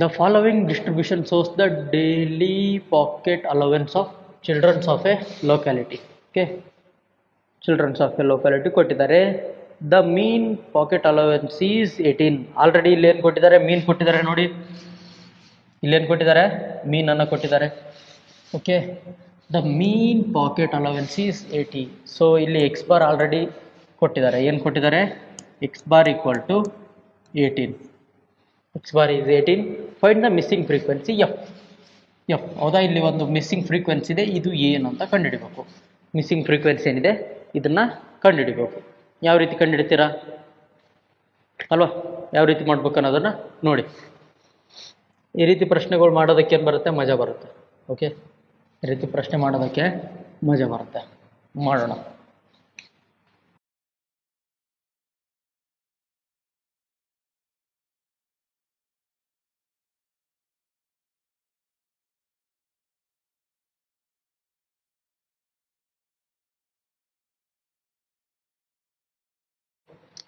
The following distribution shows the daily pocket allowance of children of a locality. Okay, children of a locality ಕೊಟ್ಟಿದ್ದಾರೆ. The mean pocket allowance is 18. Already ಇಲ್ಲಿ ಏನು ಕೊಟ್ಟಿದ್ದಾರೆ, ಮೀನ್ ಕೊಟ್ಟಿದ್ದಾರೆ ನೋಡಿ. ಇಲ್ಲೇನು ಕೊಟ್ಟಿದ್ದಾರೆ, ಮೀನ್ ಅನ್ನು ಕೊಟ್ಟಿದ್ದಾರೆ. Okay, the mean pocket allowance is 80. So ಇಲ್ಲಿ ಎಕ್ಸ್ ಬಾರ್ ಆಲ್ರೆಡಿ ಕೊಟ್ಟಿದ್ದಾರೆ. ಏನು ಕೊಟ್ಟಿದ್ದಾರೆ, X bar equal to 18. X bar is 18. Find the missing frequency F. ಹೌದಾ, ಇಲ್ಲಿ ಒಂದು ಮಿಸ್ಸಿಂಗ್ ಫ್ರೀಕ್ವೆನ್ಸಿ ಇದೆ, ಇದು ಏನು ಅಂತ ಕಂಡುಹಿಡಿಬೇಕು. ಮಿಸ್ಸಿಂಗ್ ಫ್ರೀಕ್ವೆನ್ಸಿ ಏನಿದೆ ಇದನ್ನು ಕಂಡುಹಿಡಿಬೇಕು. ಯಾವ ರೀತಿ ಕಂಡುಹಿಡಿತೀರಾ ಅಲ್ವಾ, ಯಾವ ರೀತಿ ಮಾಡ್ಬೇಕು ಅನ್ನೋದನ್ನು ನೋಡಿ. ಈ ರೀತಿ ಪ್ರಶ್ನೆಗಳು ಮಾಡೋದಕ್ಕೆ ಏನು ಬರುತ್ತೆ, ಮಜಾ ಬರುತ್ತೆ. ಓಕೆ, ಈ ರೀತಿ ಪ್ರಶ್ನೆ ಮಾಡೋದಕ್ಕೆ ಮಜಾ ಬರುತ್ತೆ. ಮಾಡೋಣ.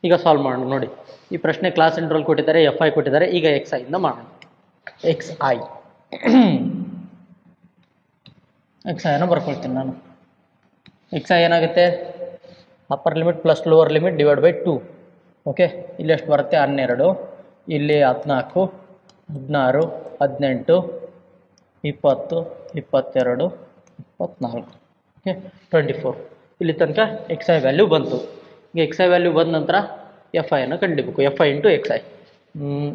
ಈಗ ಸಾಲ್ವ್ ಮಾಡೋಣ ನೋಡಿ. ಈ ಪ್ರಶ್ನೆ ಕ್ಲಾಸ್ ಇಂಟ್ರಲ್ಲಿ ಕೊಟ್ಟಿದ್ದಾರೆ, ಎಫ್ ಐ ಕೊಟ್ಟಿದ್ದಾರೆ. ಈಗ ಎಕ್ಸ್ ಐಯಿಂದ ಮಾಡೋಣ. ಎಕ್ಸ್ ಐನ ಬರ್ಕೊಳ್ತೀನಿ ನಾನು. ಎಕ್ಸ್ ಐ ಏನಾಗುತ್ತೆ, upper limit plus lower limit divide by 2. Okay, ಇಲ್ಲಿ ಎಷ್ಟು ಬರುತ್ತೆ, 12, ಇಲ್ಲಿ 14, 16, 18, 20, 22, 24. ಓಕೆ, 24. ಇಲ್ಲಿ ತನಕ ಎಕ್ಸ್ ಐ ವ್ಯಾಲ್ಯೂ ಬಂತು. ಈಗ ಎಕ್ಸ್ ಐ ವ್ಯಾಲ್ಯೂ ಬಂದ ನಂತರ ಎಫ್ ಐನ ಕಂಡುಹಿಡಿಬೇಕು. F I into X I.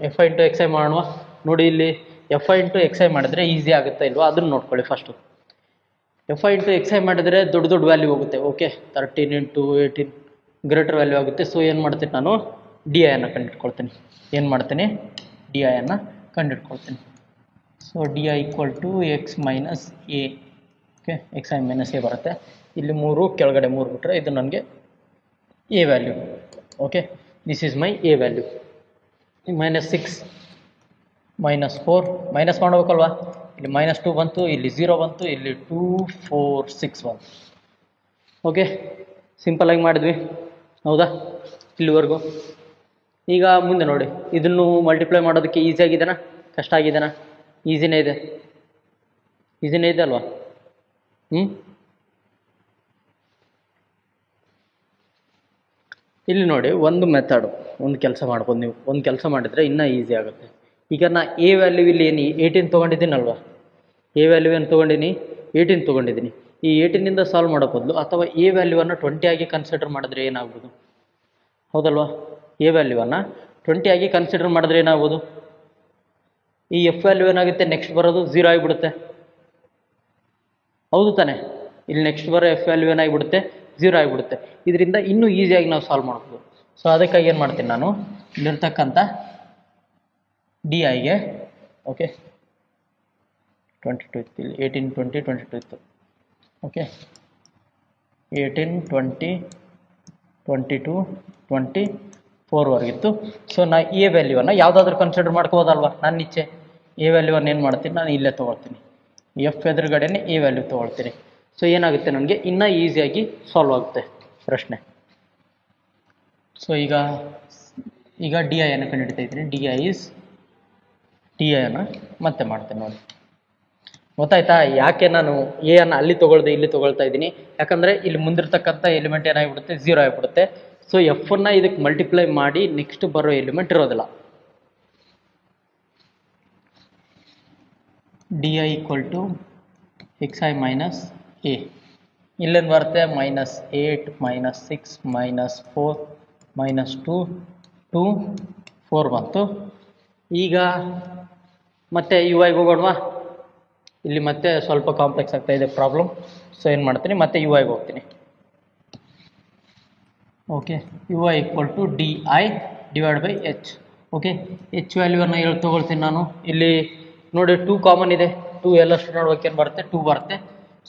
F I into X I ಮಾಡುವ ನೋಡಿ. ಇಲ್ಲಿ F I into X I ಮಾಡಿದ್ರೆ ಈಸಿ ಆಗುತ್ತೆ ಇಲ್ವಾ, ಅದನ್ನು ನೋಡ್ಕೊಳ್ಳಿ first. F I into X I ಮಾಡಿದರೆ ದೊಡ್ಡ ವ್ಯಾಲ್ಯೂ ಹೋಗುತ್ತೆ. ಓಕೆ, 13 ಇಂಟು 18 ಗ್ರೇಟರ್ ವ್ಯಾಲ್ಯೂ ಆಗುತ್ತೆ. ಸೊ ಏನು ಮಾಡ್ತೀನಿ ನಾನು, ಡಿ ಐ ಅನ್ನು ಕಂಡುಹಿಡ್ಕೊಳ್ತೀನಿ. ಏನು ಮಾಡ್ತೀನಿ, ಡಿ ಐ ಅನ್ನು ಕಂಡುಹಿಡ್ಕೊಳ್ತೀನಿ. So d I equal to x minus a. Okay, x I minus a ಬರುತ್ತೆ. ಇಲ್ಲಿ 3 ಕೆಳಗಡೆ 3 ಬಿಟ್ಟರೆ ಇದು ನನಗೆ a value. Okay, this is my a value. -6 -4 minus ಮಾಡಬೇಕಲ್ವಾ. ಇಲ್ಲಿ -2 ಬಂತು, ಇಲ್ಲಿ 0 ಬಂತು, ಇಲ್ಲಿ 2 4 6 ಬಂತು. ಓಕೆ, ಸಿಂಪಲಾಗಿ ಮಾಡಿದ್ವಿ ಹೌದಾ ಇಲ್ಲಿವರೆಗೂ. ಈಗ ಮುಂದೆ ನೋಡಿ, ಇದನ್ನು ಮಲ್ಟಿಪ್ಲೈ ಮಾಡೋದಕ್ಕೆ ಈಸಿ ಆಗಿದೆನಾ, ಕಷ್ಟ ಆಗಿದೆನಾ? ಈಸಿನೇ ಇದೆ. ಈಸಿನೇ ಇದೆ ಅಲ್ವಾ? ಇಲ್ಲಿ ನೋಡಿ, ಒಂದು ಮೆಥಡು, ಒಂದು ಕೆಲಸ ಮಾಡ್ಬೋದು ನೀವು. ಒಂದು ಕೆಲಸ ಮಾಡಿದರೆ ಇನ್ನೂ ಈಸಿ ಆಗುತ್ತೆ. ಈಗ ನಾ ಎ ವ್ಯಾಲ್ಯೂ ಇಲ್ಲಿ ಏನು 18 ತೊಗೊಂಡಿದ್ದೀನಲ್ವ, ಎ ವ್ಯಾಲ್ಯೂ ಏನು ತೊಗೊಂಡಿನಿ, 18 ತೊಗೊಂಡಿದ್ದೀನಿ. ಈ 18ಇಂದ ಸಾಲ್ವ್ ಮಾಡೋ ಬದಲು ಅಥವಾ ಎ ವ್ಯಾಲ್ಯೂವನ್ನು 20 ಆಗಿ ಕನ್ಸಿಡರ್ ಮಾಡಿದ್ರೆ ಏನಾಗ್ಬೋದು, ಹೌದಲ್ವಾ? ಎ ವ್ಯಾಲ್ಯೂವನ್ನು 20 ಆಗಿ ಕನ್ಸಿಡರ್ ಮಾಡಿದ್ರೆ ಏನಾಗ್ಬೋದು, ಈ ಎಫ್ ವ್ಯಾಲ್ಯೂ ಏನಾಗುತ್ತೆ, ನೆಕ್ಸ್ಟ್ ಬರೋದು 0 ಆಗಿಬಿಡುತ್ತೆ. ಹೌದು ತಾನೆ? ಇಲ್ಲಿ ನೆಕ್ಸ್ಟ್ ಬರೋ ಎಫ್ ವ್ಯಾಲ್ಯೂ ಏನಾಗಿಬಿಡುತ್ತೆ, 0 ಆಗಿಬಿಡುತ್ತೆ. ಇದರಿಂದ ಇನ್ನೂ ಈಸಿಯಾಗಿ ನಾವು ಸಾಲ್ವ್ ಮಾಡ್ಬೋದು. ಸೊ ಅದಕ್ಕಾಗಿ ಏನು ಮಾಡ್ತೀನಿ ನಾನು, ಇಲ್ಲಿರ್ತಕ್ಕಂಥ ಡಿ ಐಗೆ, ಓಕೆ 22 ಇತ್ತು, ಇಲ್ಲಿ 18 20 22 ಇತ್ತು. ಓಕೆ, 18 20 22 24ವರೆಗಿತ್ತು. ಸೊ ನಾ ಎ ವ್ಯಾಲ್ಯೂವನ್ನು ಯಾವುದಾದ್ರೂ ಕನ್ಸಿಡರ್ ಮಾಡ್ಕೋಬೋದಲ್ವ, ನನ್ನ ಇಚ್ಛೆ. ಎ ವ್ಯಾಲ್ಯೂವನ್ನು ಏನು ಮಾಡ್ತೀನಿ, ನಾನು ಇಲ್ಲೇ ತೊಗೊಳ್ತೀನಿ. ಎಫ್ ಎದುರುಗಡೆನೇ ಎ ವ್ಯಾಲ್ಯೂ ತೊಗೊಳ್ತೀನಿ. ಸೊ ಏನಾಗುತ್ತೆ, ನನಗೆ ಇನ್ನೂ ಈಸಿಯಾಗಿ ಸಾಲ್ವ್ ಆಗುತ್ತೆ ಪ್ರಶ್ನೆ. ಸೊ ಈಗ ಡಿ ಐ ಅನ್ನು ಕಂಡುಹಿಡಿತಾ ಇದ್ದೀನಿ. ಡಿ ಐ ಅನ್ನು ಮತ್ತೆ ಮಾಡ್ತೇನೆ ನೋಡಿ. ಗೊತ್ತಾಯ್ತಾ ಯಾಕೆ ನಾನು ಎ ಅನ್ನು ಅಲ್ಲಿ ತೊಗೊಳ್ದೆ ಇಲ್ಲಿ ತೊಗೊಳ್ತಾ ಇದ್ದೀನಿ? ಯಾಕಂದರೆ ಇಲ್ಲಿ ಮುಂದಿರ್ತಕ್ಕಂಥ ಎಲಿಮೆಂಟ್ ಏನಾಗಿಬಿಡುತ್ತೆ, 0 ಆಗಿಬಿಡುತ್ತೆ. ಸೊ ಎಫನ್ನು ಇದಕ್ಕೆ ಮಲ್ಟಿಪ್ಲೈ ಮಾಡಿ ನೆಕ್ಸ್ಟ್ ಬರೋ ಎಲಿಮೆಂಟ್ ಇರೋದಿಲ್ಲ. D I equal to X I minus A. ಇಲ್ಲೇನು ಬರುತ್ತೆ, -8 -6 -4 -2 2 4 ಬಂತು. ಈಗ ಮತ್ತೆ ಯು ಐಗೆ ಹೋಗೋಣವಾ? ಇಲ್ಲಿ ಮತ್ತೆ ಸ್ವಲ್ಪ ಕಾಂಪ್ಲೆಕ್ಸ್ ಆಗ್ತಾ ಇದೆ ಪ್ರಾಬ್ಲಮ್. ಸೊ ಏನು ಮಾಡ್ತೀನಿ, ಮತ್ತೆ ಯು ಐಗೆ ಹೋಗ್ತೀನಿ. Okay, U I equal to D I divide by H. Okay, H ವ್ಯಾಲ್ಯೂವನ್ನು ತೊಗೊಳ್ತೀನಿ ನಾನು. ಇಲ್ಲಿ ನೋಡಿ 2 ಕಾಮನ್ ಇದೆ. 2 ಎಲ್ಲಷ್ಟು ನೋಡ್ಬೇಕು, ಏನು ಬರುತ್ತೆ, 2 ಬರುತ್ತೆ.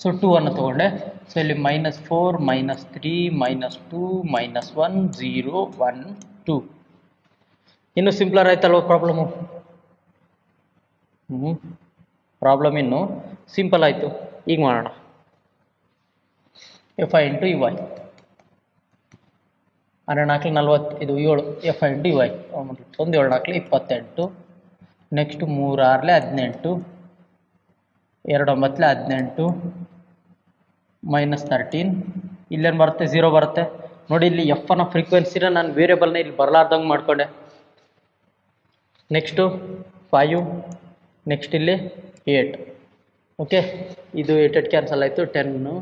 ಸೊ 2 ಅನ್ನು ತೊಗೊಂಡೆ. ಸೊ ಇಲ್ಲಿ -4 -3 -2 -1 0 1 2. ಇನ್ನು ಸಿಂಪ್ಲರ್ ಆಯ್ತಲ್ವ ಪ್ರಾಬ್ಲಮು? ಪ್ರಾಬ್ಲಮ್ ಇನ್ನು ಸಿಂಪಲ್ ಆಯಿತು. ಈಗ ಮಾಡೋಣ. F I into you I. 12 4 40, ಇದು 7. F I into you I 1 7 4 28 next 3 6 18, 2 9 18 -13. ಇಲ್ಲೇನು ಬರುತ್ತೆ? 0 ಬರುತ್ತೆ. ನೋಡಿ, ಇಲ್ಲಿ ಎಫ್ ಅನ್ನೋ ಫ್ರೀಕ್ವೆನ್ಸಿನ ನಾನು ವೇರಿಯಬಲ್ನ ಇಲ್ಲಿ ಬರಲಾರ್ದಂಗೆ ಮಾಡ್ಕೊಂಡೆ. ನೆಕ್ಸ್ಟು 5, ನೆಕ್ಸ್ಟ್ ಇಲ್ಲಿ 8. ಓಕೆ, ಇದು 8 ಕ್ಯಾನ್ಸಲ್ ಆಯಿತು. 10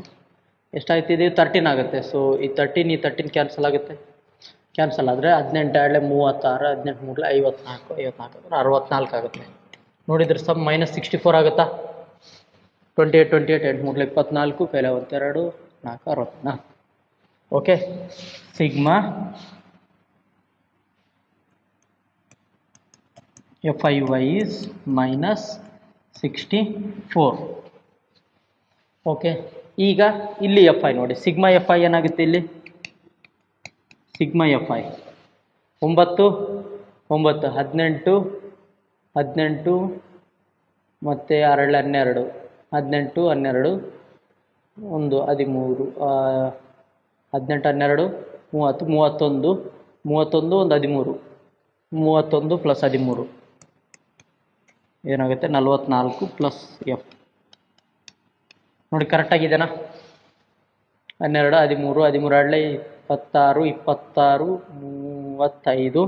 ಎಷ್ಟಾಯ್ತು? ಇದು 13 ಆಗುತ್ತೆ. ಸೊ ಈ 13 ಕ್ಯಾನ್ಸಲ್ ಆಗುತ್ತೆ. ಕ್ಯಾನ್ಸಲ್ ಆದರೆ 18 2 36, 18 3 54, 54 64 ಆಗುತ್ತೆ. ನೋಡಿದ್ರೆ ಸಮ್ -64 ಆಗುತ್ತಾ? 28 8 3 24, ಪೈಲ 1 2 4 64. Okay, sigma FIY is -64. Okay, ಈಗ ಇಲ್ಲಿ FI ನೋಡಿ, ಸಿಗ್ಮಾ FI ಏನಾಗುತ್ತೆ? ಇಲ್ಲಿ ಸಿಗ್ಮಾ FI 9 9 18 18 ಮತ್ತು 2 12 18 12 1 13 18 12 30 31 31 1 13 31 + 13 ಏನಾಗುತ್ತೆ? 44 + F. ನೋಡಿ, ಕರೆಕ್ಟಾಗಿದೆನಾ? 12 13 13 2 26 26 35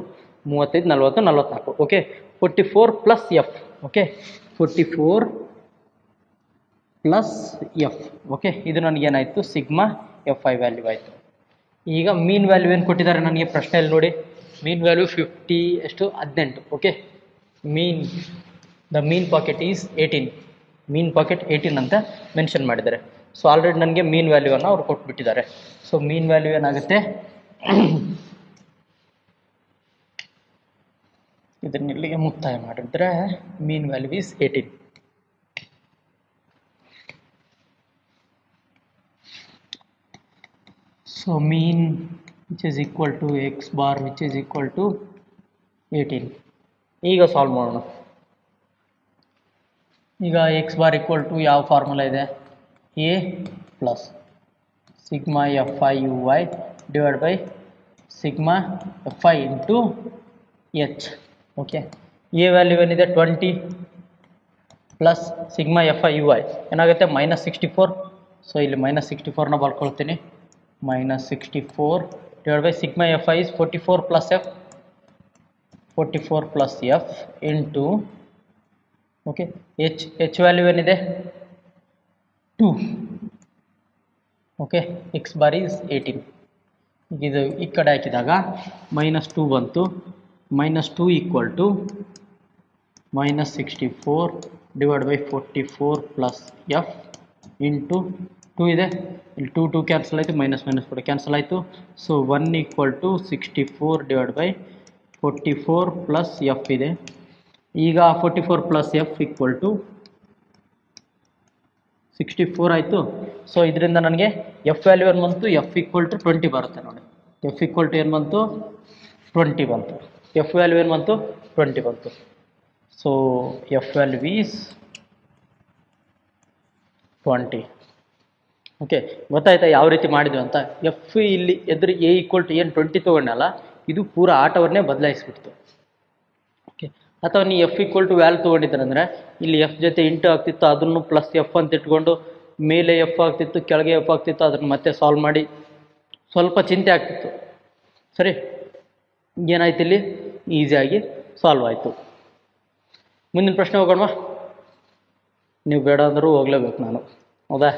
35 40 44. Okay, 44 + F. Okay, 44 + F. Okay, ಇದು ನನಗೇನಾಯಿತು? ಸಿಗ್ಮಾ FI ವ್ಯಾಲ್ಯೂ ಆಯಿತು. ಈಗ ಮೀನ್ ವ್ಯಾಲ್ಯೂ ಏನು ಕೊಟ್ಟಿದ್ದಾರೆ ನನಗೆ ಪ್ರಶ್ನೆಯಲ್ಲಿ ನೋಡಿ. ಮೀನ್ ವ್ಯಾಲ್ಯೂ 50 ಎಷ್ಟು? 18. Okay, the mean pocket is 18. Mean pocket 18 ಅಂತ ಮೆನ್ಷನ್ ಮಾಡಿದ್ದಾರೆ. ಸೊ ಆಲ್ರೆಡಿ ನನಗೆ ಮೀನ್ ವ್ಯಾಲ್ಯೂವನ್ನು ಅವ್ರು ಕೊಟ್ಬಿಟ್ಟಿದ್ದಾರೆ. ಸೊ ಮೀನ್ ವ್ಯಾಲ್ಯೂ ಏನಾಗುತ್ತೆ? ಇದನ್ನ ಇಲ್ಲಿಗೆ ಮುಕ್ತಾಯ ಮಾಡಿದ್ರೆ mean value is 18. So mean which is equal to x bar which is equal to 18. ಈಗ ಸಾಲ್ವ್ ಮಾಡೋಣ. ಈಗ x ಬಾರ್ ಈಕ್ವಲ್ ಟು ಯಾವ ಫಾರ್ಮುಲಾ ಇದೆ? a plus sigma FIUY divide by sigma FI into H. Okay, A value ಏನಿದೆ? 20 plus sigma FIUY ಏನಾಗುತ್ತೆ? -64. So ಇಲ್ಲಿ -64ನ ಬರ್ಕೊಳ್ತೀನಿ. -64 divide by sigma FI is 44 + F. 44 + F into okay H value ಏನಿದೆ? 2. Okay, x bar is 18. ಇದು ಈ ಕಡೆ ಹಾಕಿದಾಗ -2 ಬಂತು. -2 equal to -64 divide by 44 + F into 2 ಇದೆ. ಇಲ್ಲಿ 2 2 ಕ್ಯಾನ್ಸಲ್ ಆಯಿತು. --- ಕೂಡ ಕ್ಯಾನ್ಸಲ್ ಆಯಿತು. So 1 equal to 64 divide by 44 + F ಇದೆ. ಈಗ 44 + F ಈಕ್ವಲ್ ಟು 64 ಆಯಿತು. ಸೊ ಇದರಿಂದ ನನಗೆ ಎಫ್ ವ್ಯಾಲ್ಯೂ ಏನು ಬಂತು? F ಈಕ್ವಲ್ ಟು 20 ಬರುತ್ತೆ ನೋಡಿ. F ಈಕ್ವಲ್ ಟು ಏನು ಬಂತು? 20 ಬಂತು. ಎಫ್ ವ್ಯಾಲ್ಯೂ ಏನು ಬಂತು? 20 ಬಂತು. So F value is 20. Okay, ಗೊತ್ತಾಯ್ತಾ ಯಾವ ರೀತಿ ಮಾಡಿದ್ವಿ ಅಂತ? ಎಫ್ ಇಲ್ಲಿ ಎದುರು ಎ ಈಕ್ವಲ್ ಟು ಏನು 20 ತೊಗೊಂಡಲ್ಲ, ಇದು ಪೂರ ಆಟವನ್ನೇ ಬದಲಾಯಿಸ್ಬಿಡ್ತು. ಓಕೆ, ಅಥವಾ ನೀವು ಎಫ್ ಈಕ್ವಲ್ ಟು ವ್ಯಾಲ್ಯೂ ತೊಗೊಂಡಿದ್ದಾರಂದರೆ ಇಲ್ಲಿ ಎಫ್ ಜೊತೆ ಇಂಟು ಆಗ್ತಿತ್ತು, ಅದನ್ನು ಪ್ಲಸ್ ಎಫ್ ಅಂತ ಇಟ್ಕೊಂಡು ಮೇಲೆ ಎಫ್ ಆಗ್ತಿತ್ತು, ಕೆಳಗೆ ಎಫ್ ಆಗ್ತಿತ್ತು, ಅದನ್ನು ಮತ್ತೆ ಸಾಲ್ವ್ ಮಾಡಿ ಸ್ವಲ್ಪ ಚಿಂತೆ ಆಗ್ತಿತ್ತು. ಸರಿ, ಏನಾಯ್ತು? ಇಲ್ಲಿ ಈಸಿಯಾಗಿ ಸಾಲ್ವ್ ಆಯಿತು. ಮುಂದಿನ ಪ್ರಶ್ನೆ ಹೋಗೋಣವಾ? ನೀವು ಬೇಡ ಅಂದರೂ ಹೋಗಲೇಬೇಕು ನಾನು, ಹೌದಾ?